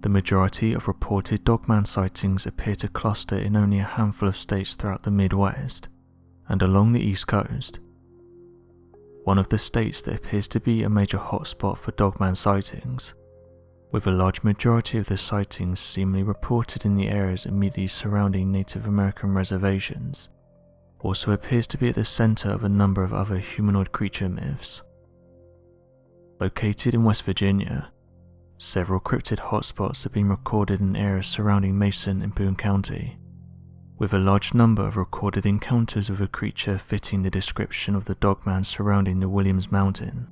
The majority of reported Dogman sightings appear to cluster in only a handful of states throughout the Midwest and along the East Coast. One of the states that appears to be a major hotspot for Dogman sightings, with a large majority of the sightings seemingly reported in the areas immediately surrounding Native American reservations, also appears to be at the center of a number of other humanoid creature myths. Located in West Virginia, several cryptid hotspots have been recorded in areas surrounding Mason and Boone County, with a large number of recorded encounters with a creature fitting the description of the Dogman surrounding the Williams Mountain.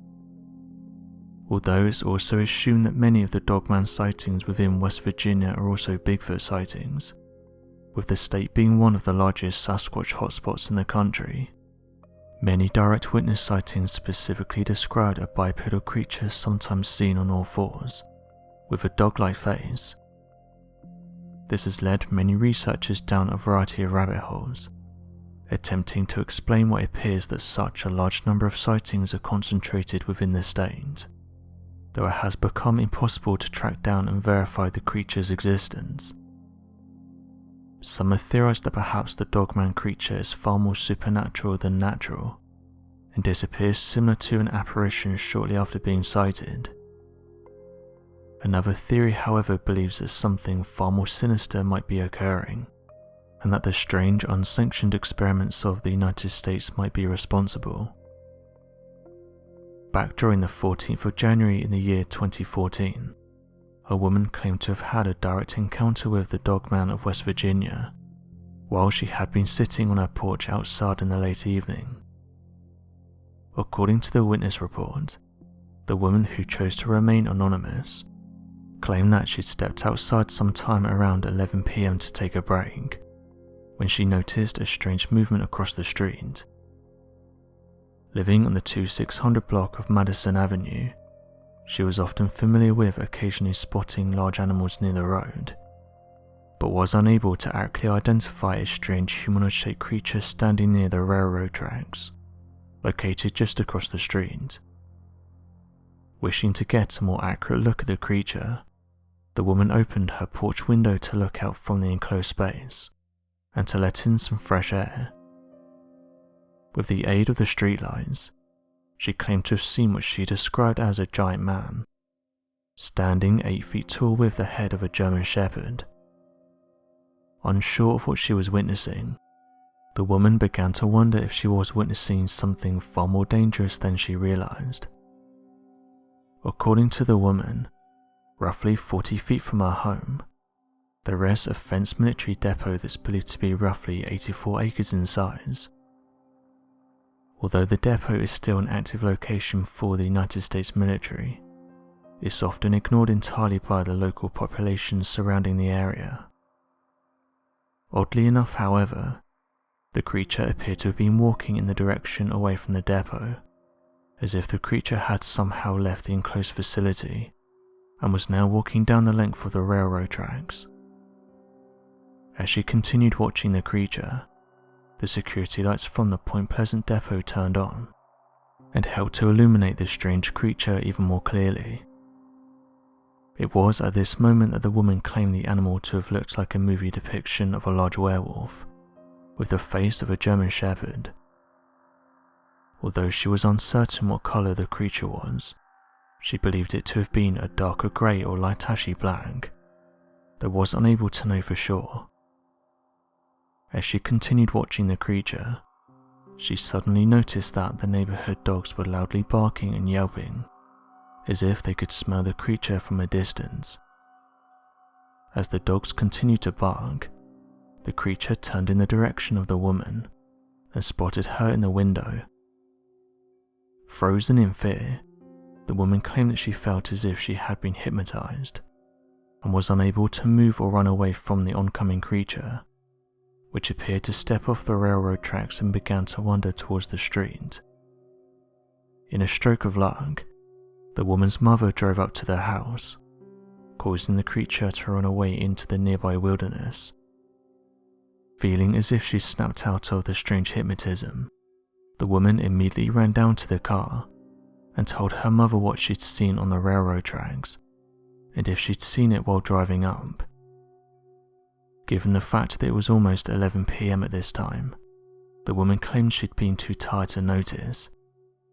Although it's also assumed that many of the Dogman sightings within West Virginia are also Bigfoot sightings, with the state being one of the largest Sasquatch hotspots in the country. Many direct witness sightings specifically described a bipedal creature sometimes seen on all fours, with a dog-like face. This has led many researchers down a variety of rabbit holes, attempting to explain why it appears that such a large number of sightings are concentrated within the state, though it has become impossible to track down and verify the creature's existence. Some have theorized that perhaps the Dogman creature is far more supernatural than natural, and disappears similar to an apparition shortly after being sighted. Another theory, however, believes that something far more sinister might be occurring, and that the strange, unsanctioned experiments of the United States might be responsible. Back during the 14th of January in the year 2014, a woman claimed to have had a direct encounter with the Dogman of West Virginia, while she had been sitting on her porch outside in the late evening. According to the witness report, the woman, who chose to remain anonymous, claimed that she'd stepped outside sometime around 11 PM to take a break, when she noticed a strange movement across the street. Living on the 2600 block of Madison Avenue, she was often familiar with occasionally spotting large animals near the road, but was unable to accurately identify a strange humanoid-shaped creature standing near the railroad tracks, located just across the street. Wishing to get a more accurate look at the creature, the woman opened her porch window to look out from the enclosed space, and to let in some fresh air. With the aid of the streetlights, she claimed to have seen what she described as a giant man, standing 8 feet tall with the head of a German Shepherd. Unsure of what she was witnessing, the woman began to wonder if she was witnessing something far more dangerous than she realized. According to the woman, roughly 40 feet from her home, there rests a fenced military depot that's believed to be roughly 84 acres in size. Although the depot is still an active location for the United States military, it's often ignored entirely by the local population surrounding the area. Oddly enough, however, the creature appeared to have been walking in the direction away from the depot, as if the creature had somehow left the enclosed facility and was now walking down the length of the railroad tracks. As she continued watching the creature, the security lights from the Point Pleasant depot turned on and helped to illuminate the strange creature even more clearly. It was at this moment that the woman claimed the animal to have looked like a movie depiction of a large werewolf, with the face of a German Shepherd. Although she was uncertain what colour the creature was, she believed it to have been a darker grey or light ashy black, though was unable to know for sure. As she continued watching the creature, she suddenly noticed that the neighbourhood dogs were loudly barking and yelping, as if they could smell the creature from a distance. As the dogs continued to bark, the creature turned in the direction of the woman and spotted her in the window. Frozen in fear, the woman claimed that she felt as if she had been hypnotized and was unable to move or run away from the oncoming creature, which appeared to step off the railroad tracks and began to wander towards the street. In a stroke of luck, the woman's mother drove up to their house, causing the creature to run away into the nearby wilderness. Feeling as if she snapped out of the strange hypnotism, the woman immediately ran down to the car and told her mother what she'd seen on the railroad tracks, and if she'd seen it while driving up. Given the fact that it was almost 11 PM at this time, the woman claimed she'd been too tired to notice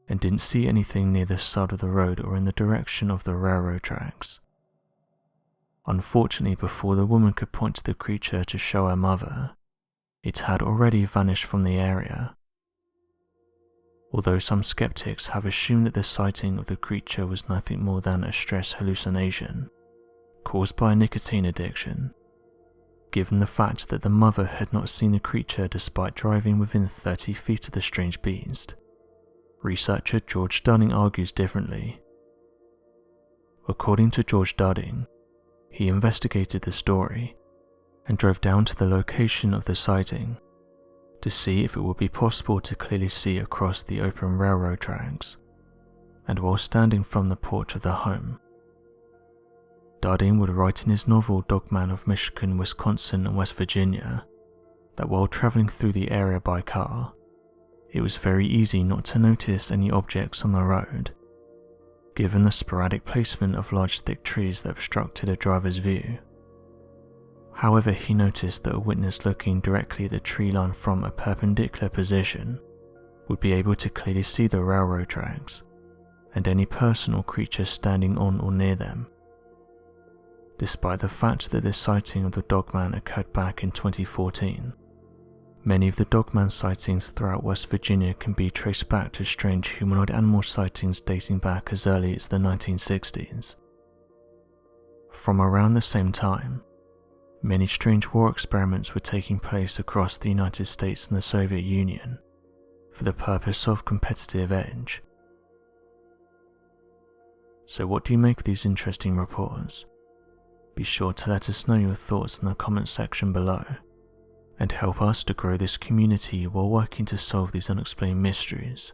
and didn't see anything near the side of the road or in the direction of the railroad tracks. Unfortunately, before the woman could point to the creature to show her mother, it had already vanished from the area. Although some skeptics have assumed that the sighting of the creature was nothing more than a stress hallucination caused by a nicotine addiction, given the fact that the mother had not seen the creature despite driving within 30 feet of the strange beast, researcher George Dunning argues differently. According to George Dunning, he investigated the story and drove down to the location of the sighting to see if it would be possible to clearly see across the open railroad tracks, and while standing from the porch of the home. Dunning would write in his novel Dogman of Michigan, Wisconsin, and West Virginia that while traveling through the area by car, it was very easy not to notice any objects on the road, given the sporadic placement of large thick trees that obstructed a driver's view. However, he noticed that a witness looking directly at the tree line from a perpendicular position would be able to clearly see the railroad tracks and any person or creature standing on or near them. Despite the fact that this sighting of the Dogman occurred back in 2014, many of the Dogman sightings throughout West Virginia can be traced back to strange humanoid animal sightings dating back as early as the 1960s. From around the same time, many strange war experiments were taking place across the United States and the Soviet Union for the purpose of competitive edge. So what do you make of these interesting reports? Be sure to let us know your thoughts in the comment section below, and help us to grow this community while working to solve these unexplained mysteries.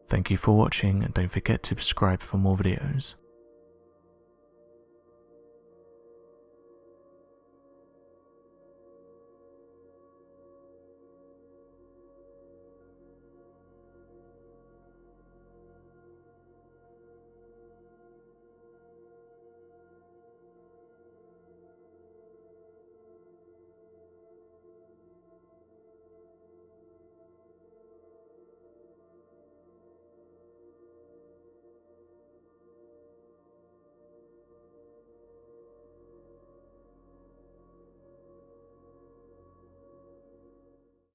Thank you for watching, and don't forget to subscribe for more videos.